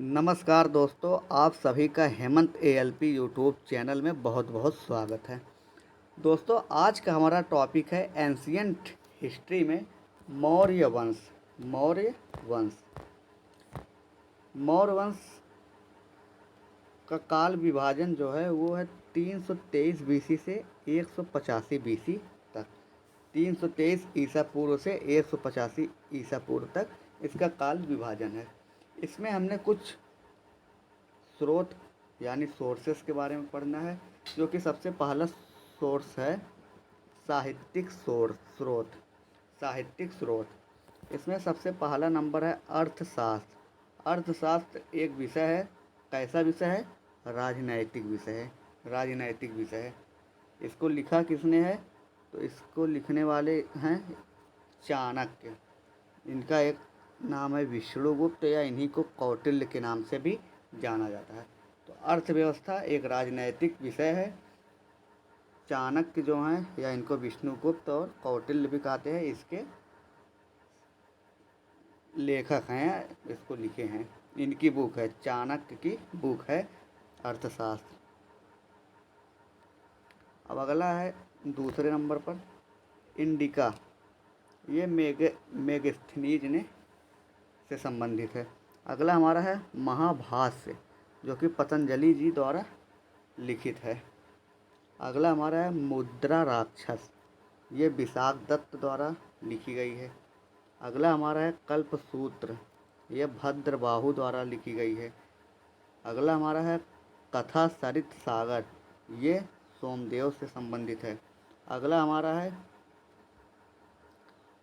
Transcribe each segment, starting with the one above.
नमस्कार दोस्तों, आप सभी का हेमंत एएलपी यूट्यूब चैनल में बहुत बहुत स्वागत है। दोस्तों, आज का हमारा टॉपिक है एंशियंट हिस्ट्री में मौर्य वंश। मौर्य वंश मौर्य वंश का काल विभाजन जो है वो है 323 बीसी से 185 बीसी तक। 323 ईसा पूर्व से 185 ईसा पूर्व तक इसका काल विभाजन है। इसमें हमने कुछ स्रोत यानी सोर्सेस के बारे में पढ़ना है, जो कि सबसे पहला सोर्स है साहित्यिक स्रोत। साहित्यिक स्रोत इसमें सबसे पहला नंबर है अर्थशास्त्र। अर्थशास्त्र एक विषय है। कैसा विषय है? राजनैतिक विषय है। राजनैतिक विषय है। इसको लिखा किसने है? तो इसको लिखने वाले हैं चाणक्य। इनका एक नाम है विष्णुगुप्त, या इन्हीं को कौटिल्य के नाम से भी जाना जाता है। तो अर्थव्यवस्था एक राजनैतिक विषय है। चाणक्य जो हैं, या इनको विष्णुगुप्त और कौटिल्य भी कहते हैं, इसके लेखक हैं, इसको लिखे हैं। इनकी बुक है, चाणक्य की बुक है अर्थशास्त्र। अब अगला है दूसरे नंबर पर इंडिका। ये मेगस्थनीज ने से संबंधित है। अगला हमारा है महाभाष्य, जो कि पतंजलि जी द्वारा लिखित है। अगला हमारा है मुद्रा राक्षस। ये विशाख दत्त द्वारा लिखी गई है। अगला हमारा है कल्पसूत्र। ये भद्रबाहु द्वारा लिखी गई है। अगला हमारा है कथा सरित सागर। ये सोमदेव से संबंधित है। अगला हमारा है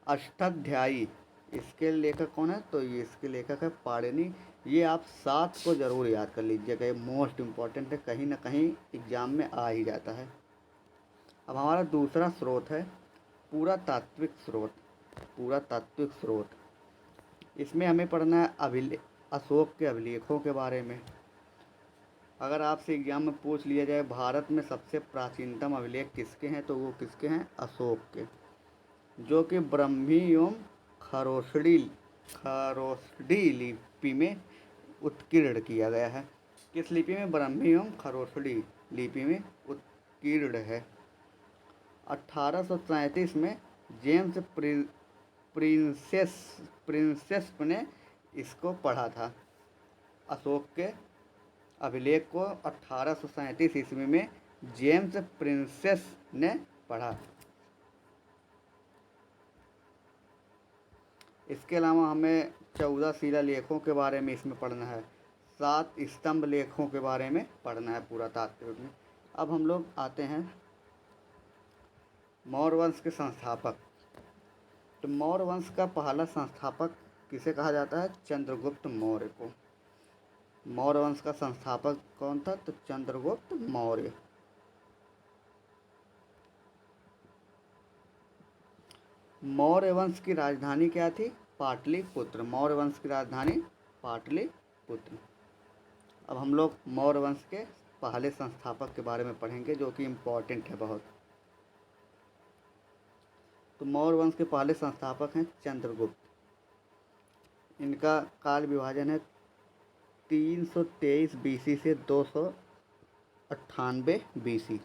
अष्टाध्यायी। इसके लेखक कौन है? तो ये इसके लेखक है पाणिनि। ये आप 7 को ज़रूर याद कर लीजिएगा, ये मोस्ट इम्पॉर्टेंट है, कहीं ना कहीं एग्जाम में आ ही जाता है। अब हमारा दूसरा स्रोत है पुरातात्विक स्रोत। पुरातात्विक स्रोत इसमें हमें पढ़ना है अशोक के अभिलेखों के बारे में। अगर आपसे एग्जाम में पूछ लिया जाए भारत में सबसे प्राचीनतम अभिलेख किसके हैं, तो वो किसके हैं? अशोक के, जो कि ब्रह्मी एवं खरोष्ठी लिपि में उत्कीर्ण किया गया है। किस लिपि में? ब्रह्मी एवं खरोष्ठी लिपि में उत्कीर्ण है। 1837 में जेम्स प्रिंसेस ने इसको पढ़ा था। अशोक के अभिलेख को 1837 ईस्वी में जेम्स प्रिंसेस ने पढ़ा। इसके अलावा हमें 14 शिलालेखों के बारे में इसमें पढ़ना है। 7 स्तंभ लेखों के बारे में पढ़ना है पुरातात्विक में। अब हम लोग आते हैं मौर्य वंश के संस्थापक। तो मौर्य वंश का पहला संस्थापक किसे कहा जाता है? चंद्रगुप्त मौर्य को। मौर्य वंश का संस्थापक कौन था? तो चंद्रगुप्त मौर्य। मौर्य वंश की राजधानी क्या थी? पाटलिपुत्र। मौर्य वंश की राजधानी पाटलिपुत्र। अब हम लोग मौर्य वंश के पहले संस्थापक के बारे में पढ़ेंगे, जो कि इम्पोर्टेंट है बहुत। तो मौर्य वंश के पहले संस्थापक हैं चंद्रगुप्त। इनका काल विभाजन है 323 बीसी से 298 बीसी।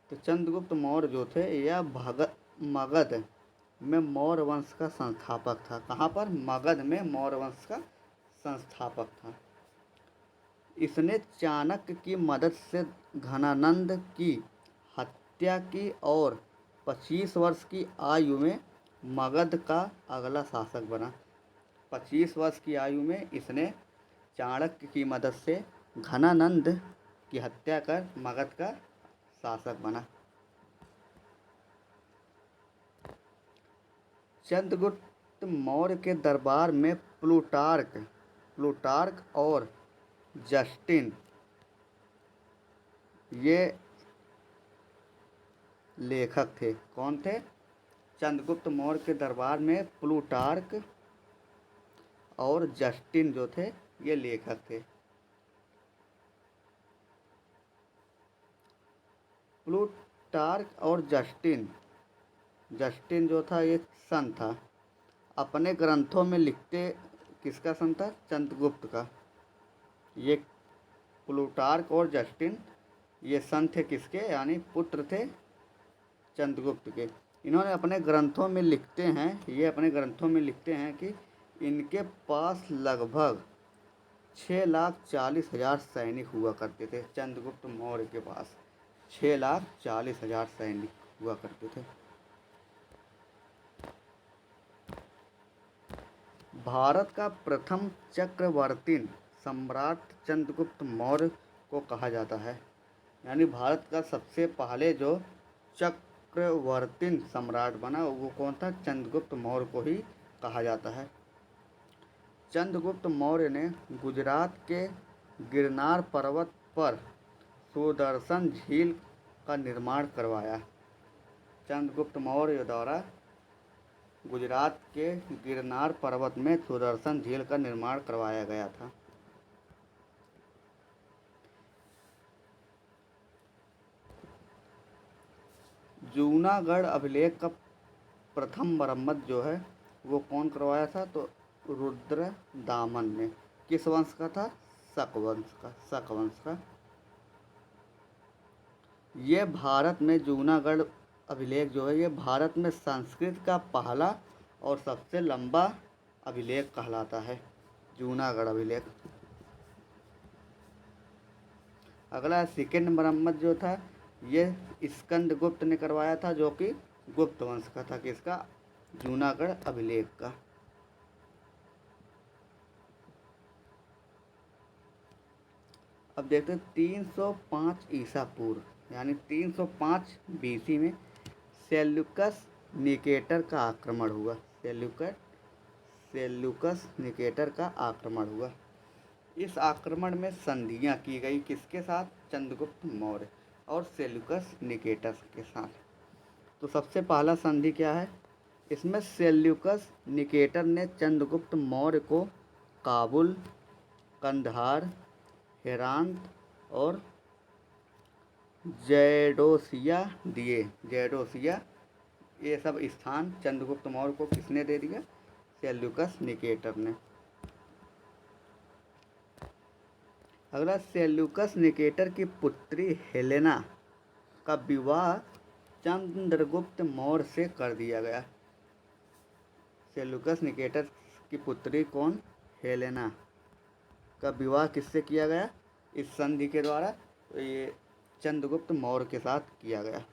तो चंद्रगुप्त मौर्य जो थे, यह मगध में मौर्य वंश का संस्थापक था। कहाँ पर? मगध में मौर्य वंश का संस्थापक था। इसने चाणक्य की मदद से घनानंद की हत्या की और 25 वर्ष की आयु में मगध का अगला शासक बना। 25 वर्ष की आयु में इसने चाणक्य की मदद से घनानंद की हत्या कर मगध का शासक बना। चंद्रगुप्त मौर्य के दरबार में प्लूटार्क और जस्टिन ये लेखक थे। कौन थे? चंद्रगुप्त मौर्य के दरबार में प्लूटार्क और जस्टिन जो थे, ये लेखक थे। प्लूटार्क और जस्टिन जो था, ये संत था। अपने ग्रंथों में लिखते किसका सन था? चंद्रगुप्त का। ये प्लूटार्क और जस्टिन ये सन थे किसके, यानी पुत्र थे चंद्रगुप्त के। इन्होंने अपने ग्रंथों में लिखते हैं, ये अपने ग्रंथों में लिखते हैं कि इनके पास लगभग 6,40,000 सैनिक हुआ करते थे। चंद्रगुप्त मौर्य के पास 6,40,000 सैनिक हुआ करते थे। भारत का प्रथम चक्रवर्ती सम्राट चंद्रगुप्त मौर्य को कहा जाता है। यानी भारत का सबसे पहले जो चक्रवर्ती सम्राट बना वो कौन था? चंद्रगुप्त मौर्य को ही कहा जाता है। चंद्रगुप्त मौर्य ने गुजरात के गिरनार पर्वत पर सुदर्शन झील का निर्माण करवाया। चंद्रगुप्त मौर्य द्वारा गुजरात के गिरनार पर्वत में सुदर्शन झील का निर्माण करवाया गया था। जूनागढ़ अभिलेख का प्रथम मरम्मत जो है वो कौन करवाया था? तो रुद्र दामन ने। किस वंश का था? शक वंश का। शक वंश का। ये भारत में जूनागढ़ अभिलेख जो है ये भारत में संस्कृत का पहला और सबसे लंबा अभिलेख कहलाता है, जूनागढ़ अभिलेख। अगला सेकंड मरम्मत जो था ये स्कंदगुप्त ने करवाया था, जो कि गुप्त वंश का था। किसका? जूनागढ़ अभिलेख का। अब देखते हैं 305 ईसा पूर्व यानी 305 बीसी में सेल्यूकस निकेटर का आक्रमण हुआ। सेल्यूकस निकेटर का आक्रमण हुआ। इस आक्रमण में संधियां की गई किसके साथ? चंद्रगुप्त मौर्य और सेल्यूकस निकेटर के साथ। तो सबसे पहला संधि क्या है? इसमें सेल्यूकस निकेटर ने चंद्रगुप्त मौर्य को काबुल, कंधार, हेरात और जयडोसिया दिए। जयडोसिया ये सब स्थान चंद्रगुप्त मौर्य को किसने दे दिया? सेल्यूकस निकेटर ने। अगला, सेल्यूकस निकेटर की पुत्री हेलेना का विवाह चंद्रगुप्त मौर्य से कर दिया गया। सेल्यूकस निकेटर की पुत्री कौन? हेलेना का विवाह किससे किया गया? इस संधि के द्वारा तो ये चंद्रगुप्त मौर्य के साथ किया गया।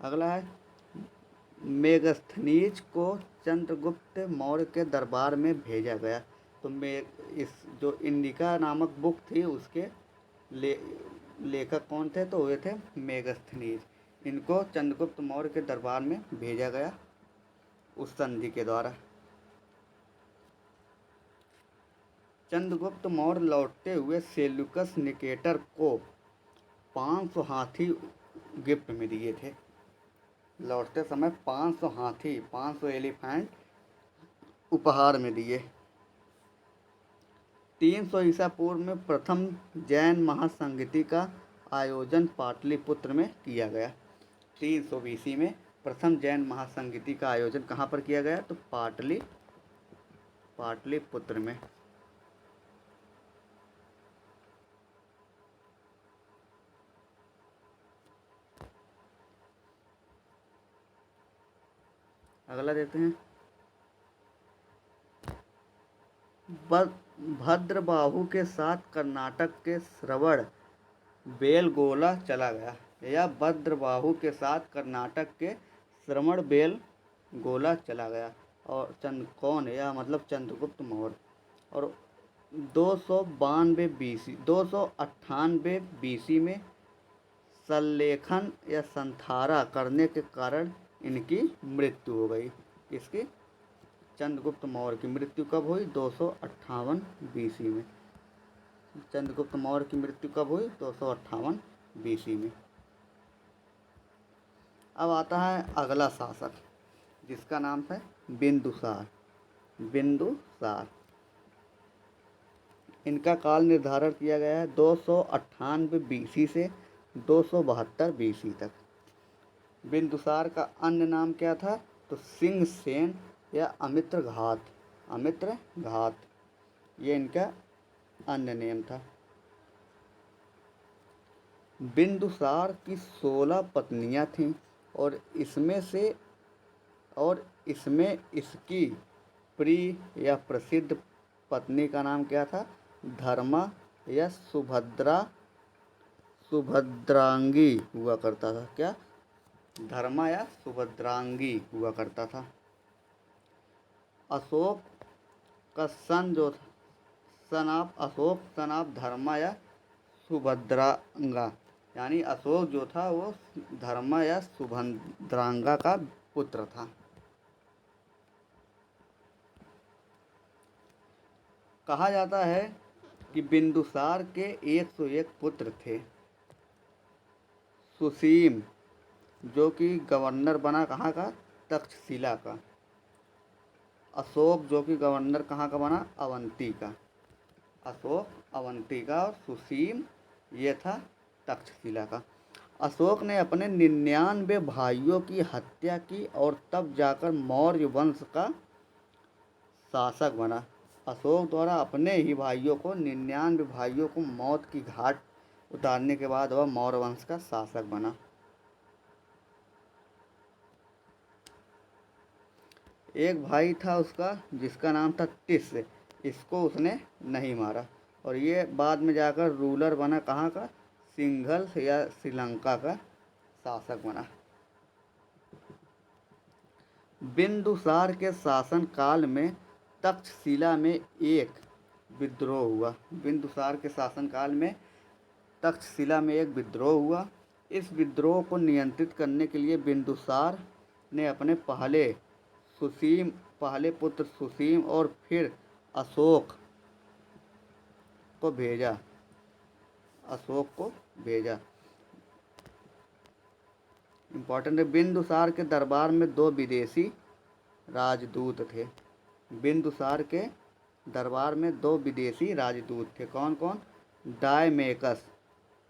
अगला है, मेगस्थनीज को चंद्रगुप्त मौर्य के दरबार में भेजा गया। तो इस जो इंडिका नामक बुक थी उसके लेखक कौन थे? तो वे थे मेगस्थनीज। इनको चंद्रगुप्त मौर्य के दरबार में भेजा गया उस संधि के द्वारा। चंद्रगुप्त मौर्य लौटते हुए सेल्यूकस निकेटर को 500 हाथी गिफ्ट में दिए थे। लौटते समय 500 हाथी, 500 एलिफेंट उपहार में दिए। 300 ईसा पूर्व में प्रथम जैन महासंगीति का आयोजन पाटलिपुत्र में किया गया। 300 बीसी में प्रथम जैन महासंगीति का आयोजन कहाँ पर किया गया? तो पाटलिपुत्र में। अगला देखते हैं, भद्रबाहु के साथ कर्नाटक के श्रवण बेलगोला चला गया। या भद्रबाहु के साथ कर्नाटक के श्रवण बेलगोला चला गया। और कौन है? या मतलब चंद्रगुप्त मौर्य। और 298 बीसी में संलेखन या संथारा करने के कारण इनकी मृत्यु हो गई। इसकी चंद्रगुप्त मौर्य की मृत्यु कब हुई? 258 बीसी में। चंद्रगुप्त मौर्य की मृत्यु कब हुई? 258 बीसी में। अब आता है अगला शासक जिसका नाम है बिंदुसार। बिंदुसार, इनका काल निर्धारण किया गया है 298 बीसी से 272 बीसी तक। बिंदुसार का अन्य नाम क्या था? तो सिंह सेन या अमित्र घात। अमित्र घात ये इनका अन्य नेम था। बिंदुसार की 16 पत्नियां थीं और इसमें इसकी प्रिय या प्रसिद्ध पत्नी का नाम क्या था? धर्मा या सुभद्रांगी हुआ करता था। क्या? धर्मा या सुभद्रांगी हुआ करता था। अशोक का सन ऑफ धर्मा या सुभद्रांगा, यानी अशोक जो था वो धर्मा या सुभद्रांगा का पुत्र था। कहा जाता है कि बिंदुसार के 101 पुत्र थे। सुसीम जो कि गवर्नर बना कहाँ का? तक्षशिला का। अशोक जो कि गवर्नर कहाँ का बना? अवंती का। अशोक अवंती का और सुसीम ये था तक्षशिला का। अशोक ने अपने 99 भाइयों की हत्या की और तब जाकर मौर्य वंश का शासक बना। अशोक द्वारा अपने ही भाइयों को 99 भाइयों को मौत की घाट उतारने के बाद वह मौर्य वंश का शासक बना। एक भाई था उसका जिसका नाम था तिस, इसको उसने नहीं मारा और ये बाद में जाकर रूलर बना कहाँ का? सिंघल या श्रीलंका का शासक बना। बिंदुसार के शासन काल में तक्षशिला में एक विद्रोह हुआ। बिंदुसार के शासन काल में तक्षशिला में एक विद्रोह हुआ। इस विद्रोह को नियंत्रित करने के लिए बिंदुसार ने अपने पहले पुत्र सुसीम और फिर अशोक को भेजा। इम्पोर्टेंट है, बिंदुसार के दरबार में 2 विदेशी राजदूत थे। बिंदुसार के दरबार में 2 विदेशी राजदूत थे। कौन कौन? डायमेकस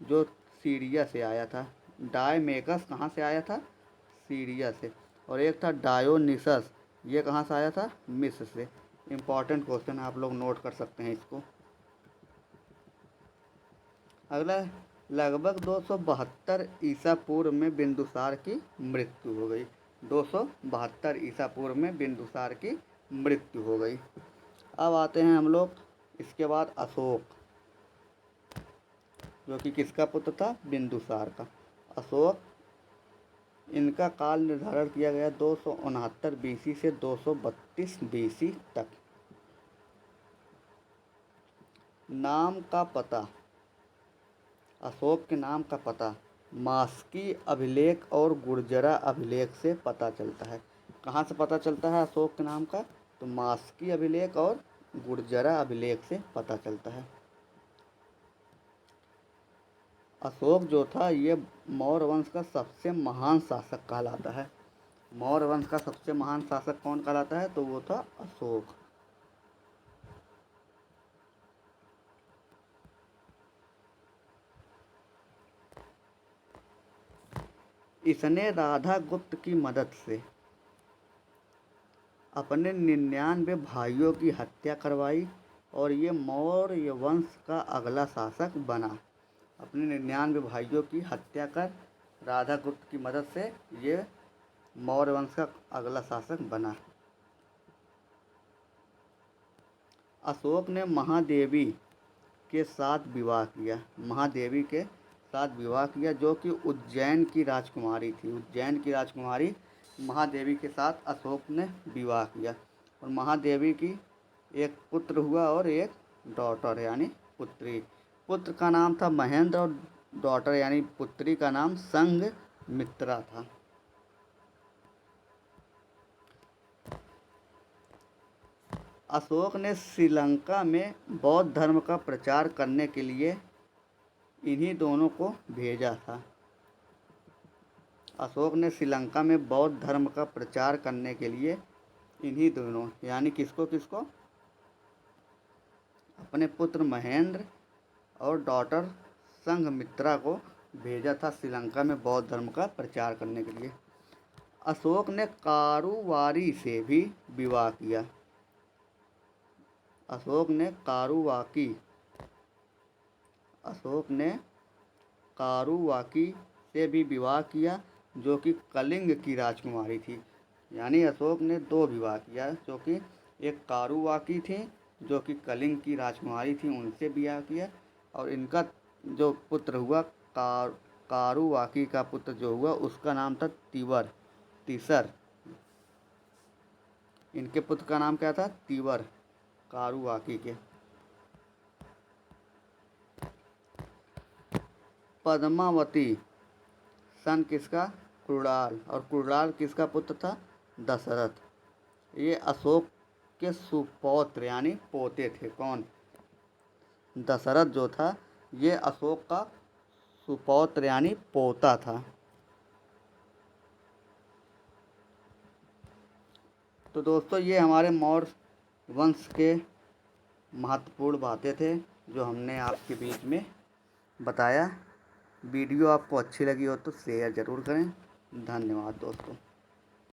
जो सीरिया से आया था। डायमेकस कहाँ से आया था? सीरिया से। और एक था डायोनिसस, ये कहाँ से आया था? मिस्र से। इम्पॉर्टेंट क्वेश्चन आप लोग नोट कर सकते हैं इसको। अगला, लगभग 272 ईसा पूर्व में बिंदुसार की मृत्यु हो गई। 272 ईसा पूर्व में बिंदुसार की मृत्यु हो गई। अब आते हैं हम लोग इसके बाद अशोक, जो कि किसका पुत्र था? बिंदुसार का। अशोक, इनका काल निर्धारण किया गया 269 बीसी से 232 बीसी तक। नाम का पता, अशोक के नाम का पता मास्की अभिलेख और गुर्जरा अभिलेख से पता चलता है। कहाँ से पता चलता है अशोक के नाम का? तो मास्की अभिलेख और गुर्जरा अभिलेख से पता चलता है। अशोक जो था ये मौर्य वंश का सबसे महान शासक कहलाता है। मौर्य वंश का सबसे महान शासक कौन कहलाता है? तो वो था अशोक। इसने राधा गुप्त की मदद से अपने 99 भाइयों की हत्या करवाई और ये मौर्य वंश का अगला शासक बना। अपने 99 भाइयों की हत्या कर राधा गुप्त की मदद से ये मौर्य वंश का अगला शासक बना। अशोक ने महादेवी के साथ विवाह किया। महादेवी के साथ विवाह किया जो कि उज्जैन की राजकुमारी थी। उज्जैन की राजकुमारी महादेवी के साथ अशोक ने विवाह किया और महादेवी की एक पुत्र हुआ और एक डॉटर यानी पुत्री। पुत्र का नाम था महेंद्र और डॉटर यानी पुत्री का नाम संघमित्रा था। अशोक ने श्रीलंका में बौद्ध धर्म का प्रचार करने के लिए इन्हीं दोनों को भेजा था। अशोक ने श्रीलंका में बौद्ध धर्म का प्रचार करने के लिए इन्हीं दोनों यानी किसको किसको? अपने पुत्र महेंद्र और डॉटर संघमित्रा को भेजा था श्रीलंका में बौद्ध धर्म का प्रचार करने के लिए। अशोक ने कारूवारी से भी विवाह किया। अशोक ने कारुवाकी से भी विवाह किया, जो कि कलिंग की राजकुमारी थी। यानी अशोक ने 2 विवाह किया, जो कि एक कारुवाकी थी जो कि कलिंग की राजकुमारी थी, उनसे विवाह किया। और इनका जो पुत्र हुआ कारुवाकी का पुत्र जो हुआ उसका नाम था तीसर। इनके पुत्र का नाम क्या था? तीवर, कारुवाकी के। पद्मावती सन किसका? कुणाल। और कुणाल किसका पुत्र था? दशरथ। ये अशोक के सुपौत्र यानी पोते थे। कौन? दशरथ जो था ये अशोक का सुपौत्र यानी पोता था। तो दोस्तों ये हमारे मौर्य वंश के महत्वपूर्ण बातें थे जो हमने आपके बीच में बताया। वीडियो आपको अच्छी लगी हो तो शेयर ज़रूर करें। धन्यवाद दोस्तों।